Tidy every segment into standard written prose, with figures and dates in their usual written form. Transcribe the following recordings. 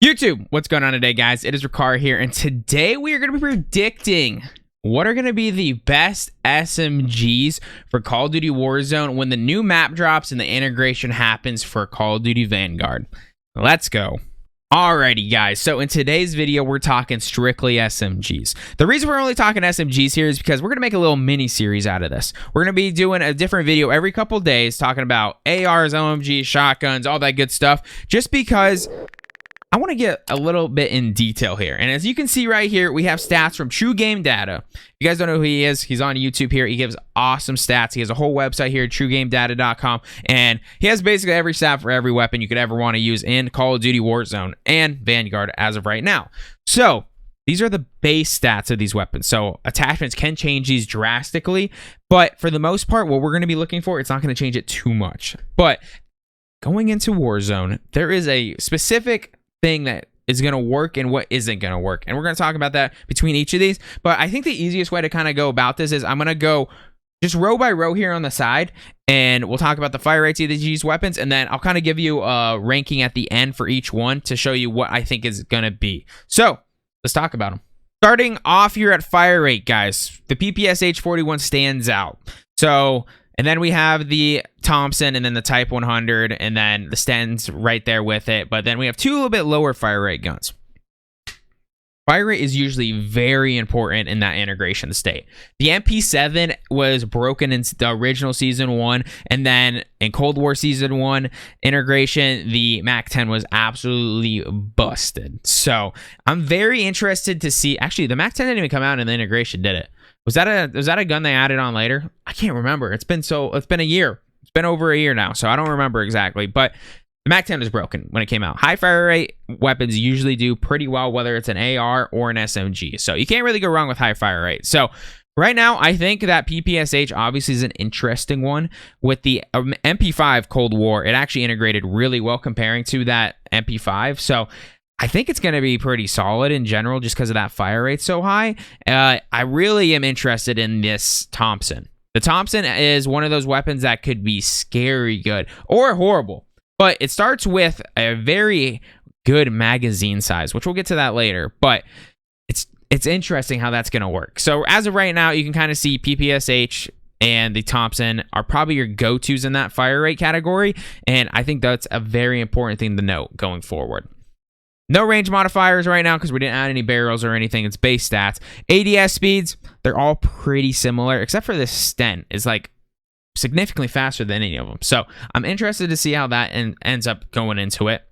YouTube, what's going on today, guys? It is Rikar here, and today we are going to be predicting what are going to be the best SMGs for Call of Duty Warzone when the new map drops and the integration happens for Call of Duty Vanguard. Let's go. Alrighty, guys, so in today's video, we're talking strictly SMGs. The reason we're only talking SMGs here is because we're going to make a little mini-series out of this. We're going to be doing a different video every couple days talking about ARs, OMGs, shotguns, all that good stuff, just because I want to get a little bit in detail here. And as you can see right here, we have stats from True Game Data. If you guys don't know who he is, he's on YouTube here. He gives awesome stats. He has a whole website here, truegamedata.com. And he has basically every stat for every weapon you could ever want to use in Call of Duty Warzone and Vanguard as of right now. So these are the base stats of these weapons. So attachments can change these drastically. But for the most part, what we're going to be looking for, it's not going to change it too much. But going into Warzone, there is a specific thing that is going to work and what isn't going to work, and we're going to talk about that between each of these. But I think the easiest way to kind of go about this is I'm going to go just row by row here on the side, and we'll talk about the fire rates of these weapons, and then I'll kind of give you a ranking at the end for each one to show you what I think is going to be. So let's talk about them. Starting off here at fire rate, guys, the Ppsh 41 stands out. So, and then we have the Thompson and then the Type 100 and then the Sten's right there with it. But then we have two a little bit lower fire rate guns. Fire rate is usually very important in that integration state. The MP7 was broken in the original Season 1, and then in Cold War Season 1 integration, the MAC-10 was absolutely busted. So I'm very interested to see. Actually, the MAC-10 didn't even come out in the integration, did it? Was that a gun they added on later? I can't remember. It's been a year. It's been over a year now, so I don't remember exactly. But the MAC-10 was broken when it came out. High fire rate weapons usually do pretty well, whether it's an AR or an SMG. So you can't really go wrong with high fire rate. So right now, I think that PPSH obviously is an interesting one. With the MP5 Cold War, it actually integrated really well comparing to that MP5. So I think it's going to be pretty solid in general just because of that fire rate so high. I really am interested in this Thompson. The Thompson is one of those weapons that could be scary good or horrible. But it starts with a very good magazine size, which we'll get to that later. But it's interesting how that's going to work. So as of right now, you can kind of see PPSH and the Thompson are probably your go-tos in that fire rate category. And I think that's a very important thing to note going forward. No range modifiers right now because we didn't add any barrels or anything. It's base stats. ADS speeds, they're all pretty similar, except for this Sten is like significantly faster than any of them. So I'm interested to see how that ends up going into it.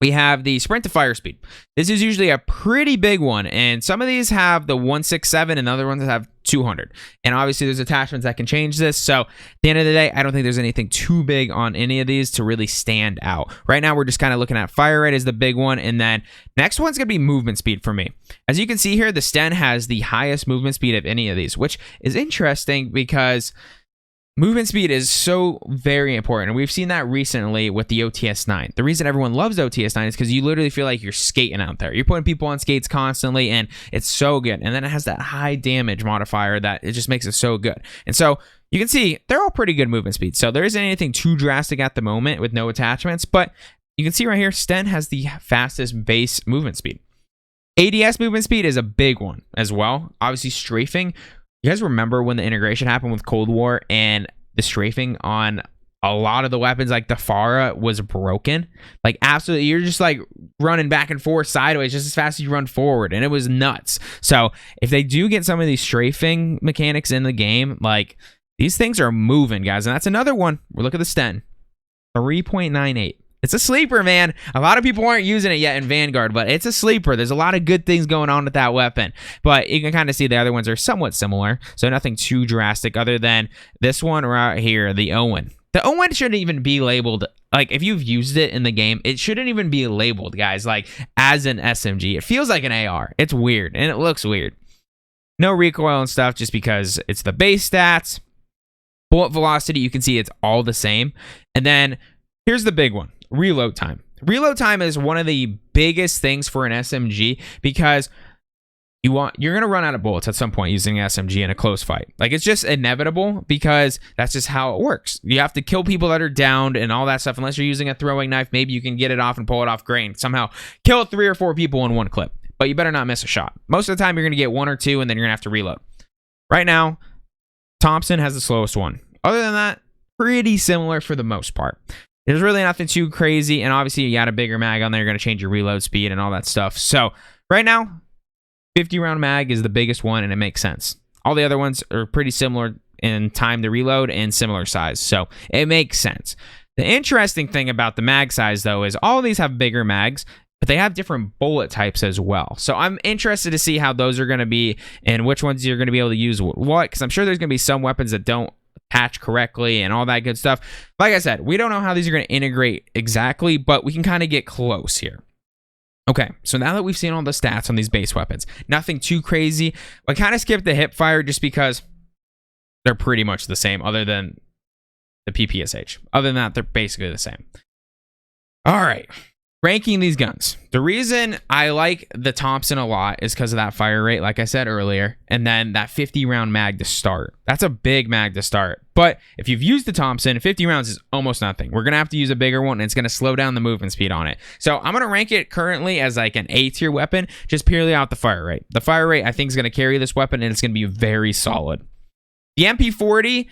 We have the sprint to fire speed. This is usually a pretty big one, and some of these have the 167 and other ones have 200. And obviously there's attachments that can change this. So at the end of the day, I don't think there's anything too big on any of these to really stand out. Right now, we're just kind of looking at fire rate as the big one, and then next one's going to be movement speed for me. As you can see here, the Sten has the highest movement speed of any of these, which is interesting because movement speed is so very important, and we've seen that recently with the OTS-9. The reason everyone loves the OTS-9 is because you literally feel like you're skating out there. You're putting people on skates constantly, and it's so good. And then it has that high damage modifier that it just makes it so good. And so you can see they're all pretty good movement speed. So there isn't anything too drastic at the moment with no attachments, but you can see right here, Sten has the fastest base movement speed. ADS movement speed is a big one as well. Obviously, strafing. You guys remember when the integration happened with Cold War and the strafing on a lot of the weapons like the Farah was broken? Like absolutely, you're just like running back and forth sideways just as fast as you run forward, and it was nuts. So if they do get some of these strafing mechanics in the game, like these things are moving, guys. And that's another one. We'll look at the Sten, 3.98. It's a sleeper, man. A lot of people aren't using it yet in Vanguard, but it's a sleeper. There's a lot of good things going on with that weapon. But you can kind of see the other ones are somewhat similar, so nothing too drastic other than this one right here, the Owen. The Owen shouldn't even be labeled. Like, if you've used it in the game, it shouldn't even be labeled, guys, like as an SMG. It feels like an AR. It's weird, and it looks weird. No recoil and stuff just because it's the base stats. Bullet velocity, you can see it's all the same. And then here's the big one. Reload time. Reload time is one of the biggest things for an SMG because you're going to run out of bullets at some point using SMG in a close fight. Like, it's just inevitable because that's just how it works. You have to kill people that are downed and all that stuff. Unless you're using a throwing knife, maybe you can get it off and pull it off great and somehow kill 3 or 4 people in one clip. But you better not miss a shot. Most of the time, you're going to get 1 or 2 and then you're going to have to reload. Right now, Thompson has the slowest one. Other than that, pretty similar for the most part. There's really nothing too crazy. And obviously, you got a bigger mag on there. You're going to change your reload speed and all that stuff. So right now, 50 round mag is the biggest one, and it makes sense. All the other ones are pretty similar in time to reload and similar size, so it makes sense. The interesting thing about the mag size, though, is all of these have bigger mags, but they have different bullet types as well. So I'm interested to see how those are going to be and which ones you're going to be able to use what, because I'm sure there's going to be some weapons that don't attach correctly and all that good stuff. Like I said, we don't know how these are going to integrate exactly, but we can kind of get close here. Okay, so now that we've seen all the stats on these base weapons, nothing too crazy. I kind of skipped the hip fire just because they're pretty much the same other than the Ppsh. Other than that, they're basically the same. All right, ranking these guns. The reason I like the Thompson a lot is because of that fire rate, like I said earlier, and then that 50 round mag to start. That's a big mag to start. But if you've used the Thompson, 50 rounds is almost nothing. We're going to have to use a bigger one, and it's going to slow down the movement speed on it. So I'm going to rank it currently as like an A tier weapon, just purely out the fire rate. The fire rate, I think, is going to carry this weapon, and it's going to be very solid. The MP40,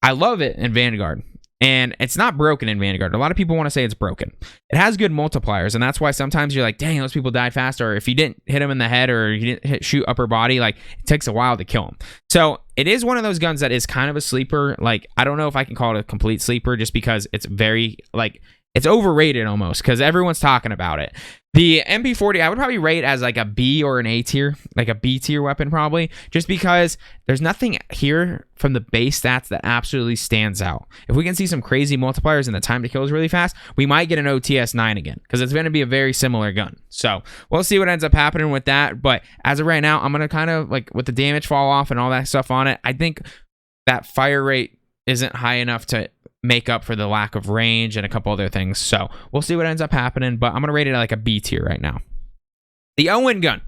I love it in Vanguard. And it's not broken in Vanguard. A lot of people want to say it's broken. It has good multipliers, and that's why sometimes you're like, dang, those people died faster. Or if you didn't hit them in the head or you didn't shoot upper body, like, it takes a while to kill them. So it is one of those guns that is kind of a sleeper. Like, I don't know if I can call it a complete sleeper just because it's very, like, it's overrated almost because everyone's talking about it. The MP40, I would probably rate as like a B or an A tier, like a B tier weapon probably, just because there's nothing here from the base stats that absolutely stands out. If we can see some crazy multipliers and the time to kill is really fast, we might get an OTS 9 again because it's going to be a very similar gun. So we'll see what ends up happening with that. But as of right now, I'm going to kind of like with the damage fall off and all that stuff on it, I think that fire rate isn't high enough to make up for the lack of range and a couple other things. So we'll see what ends up happening, but I'm going to rate it like a B tier right now. The Owen Gun.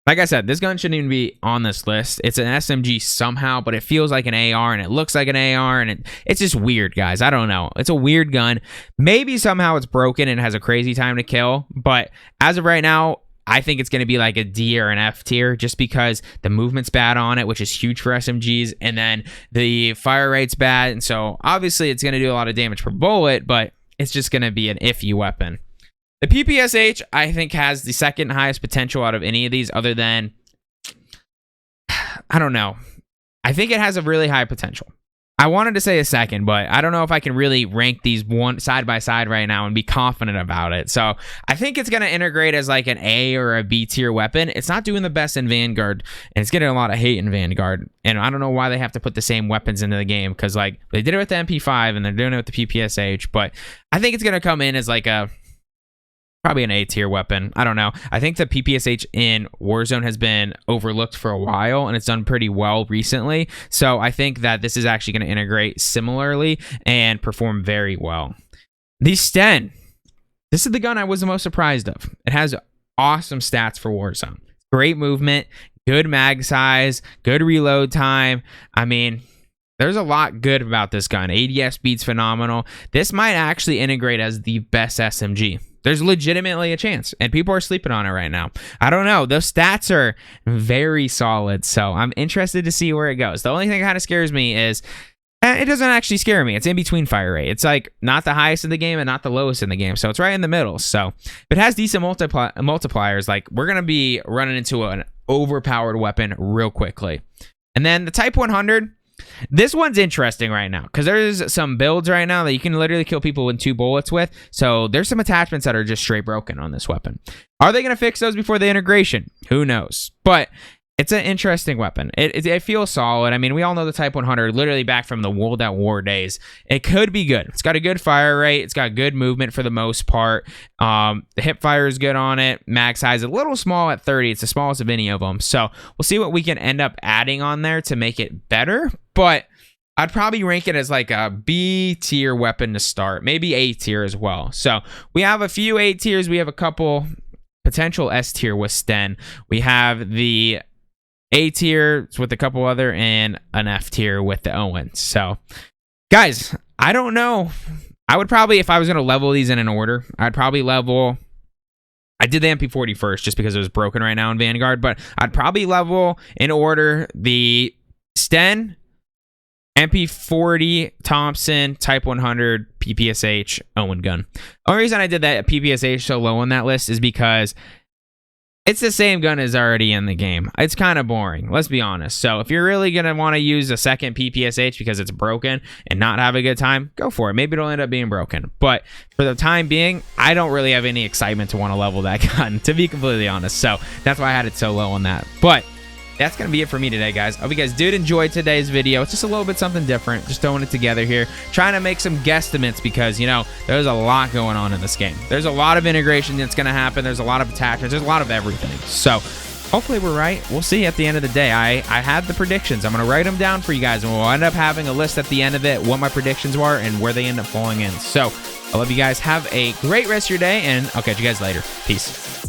Like I said, this gun shouldn't even be on this list. It's an SMG somehow, but it feels like an AR and it looks like an AR and it's just weird, guys. I don't know. It's a weird gun. Maybe somehow it's broken and has a crazy time to kill, but as of right now, I think it's going to be like a D or an F tier just because the movement's bad on it, which is huge for SMGs, and then the fire rate's bad, and so obviously it's going to do a lot of damage per bullet, but it's just going to be an iffy weapon. The Ppsh, I think, has the second highest potential out of any of these other than, I don't know. I think it has a really high potential. I wanted to say a second, but I don't know if I can really rank these one side by side right now and be confident about it. So I think it's going to integrate as like an A or a B tier weapon. It's not doing the best in Vanguard, and it's getting a lot of hate in Vanguard. And I don't know why they have to put the same weapons into the game because like they did it with the MP5 and they're doing it with the Ppsh. But I think it's going to come in as like a probably an A tier weapon. I don't know. I think the Ppsh in Warzone has been overlooked for a while and it's done pretty well recently. So I think that this is actually going to integrate similarly and perform very well. The Sten. This is the gun I was the most surprised of. It has awesome stats for Warzone. Great movement, good mag size, good reload time. I mean, there's a lot good about this gun. ADS speed's phenomenal. This might actually integrate as the best SMG. There's legitimately a chance, and people are sleeping on it right now. I don't know. Those stats are very solid, so I'm interested to see where it goes. The only thing that kind of scares me is it doesn't actually scare me. It's in between fire rate. It's like not the highest in the game and not the lowest in the game, so it's right in the middle. So if it has decent multipliers, like we're going to be running into an overpowered weapon real quickly. And then the Type 100, this one's interesting right now because there's some builds right now that you can literally kill people with 2 bullets with. So there's some attachments that are just straight broken on this weapon. Are they going to fix those before the integration? Who knows? But it's an interesting weapon. It feels solid. I mean, we all know the Type 100 literally back from the World at War days. It could be good. It's got a good fire rate. It's got good movement for the most part. The hip fire is good on it. Mag size a little small at 30. It's the smallest of any of them. So we'll see what we can end up adding on there to make it better. But I'd probably rank it as like a B tier weapon to start. Maybe A tier as well. So we have a few A tiers. We have a couple potential S tier with Sten. We have the A tier with a couple other and an F tier with the Owen. So, guys, I don't know. I would probably, if I was going to level these in an order, I'd probably level... I did the MP40 first just because it was broken right now in Vanguard, but I'd probably level in order the Sten, MP40, Thompson, Type 100, PPSH, Owen Gun. The only reason I did that PPSH so low on that list is because it's the same gun as already in the game. It's kind of boring, let's be honest. So if you're really going to want to use a second PPSH because it's broken and not have a good time, go for it. Maybe it'll end up being broken. But for the time being, I don't really have any excitement to want to level that gun, to be completely honest. So that's why I had it so low on that. But that's going to be it for me today, guys. I hope you guys did enjoy today's video. It's just a little bit something different. Just throwing it together here. Trying to make some guesstimates because, you know, there's a lot going on in this game. There's a lot of integration that's going to happen. There's a lot of attachments. There's a lot of everything. So hopefully we're right. We'll see at the end of the day. I had the predictions. I'm going to write them down for you guys, and we'll end up having a list at the end of it, what my predictions were and where they end up falling in. So I love you guys. Have a great rest of your day, and I'll catch you guys later. Peace.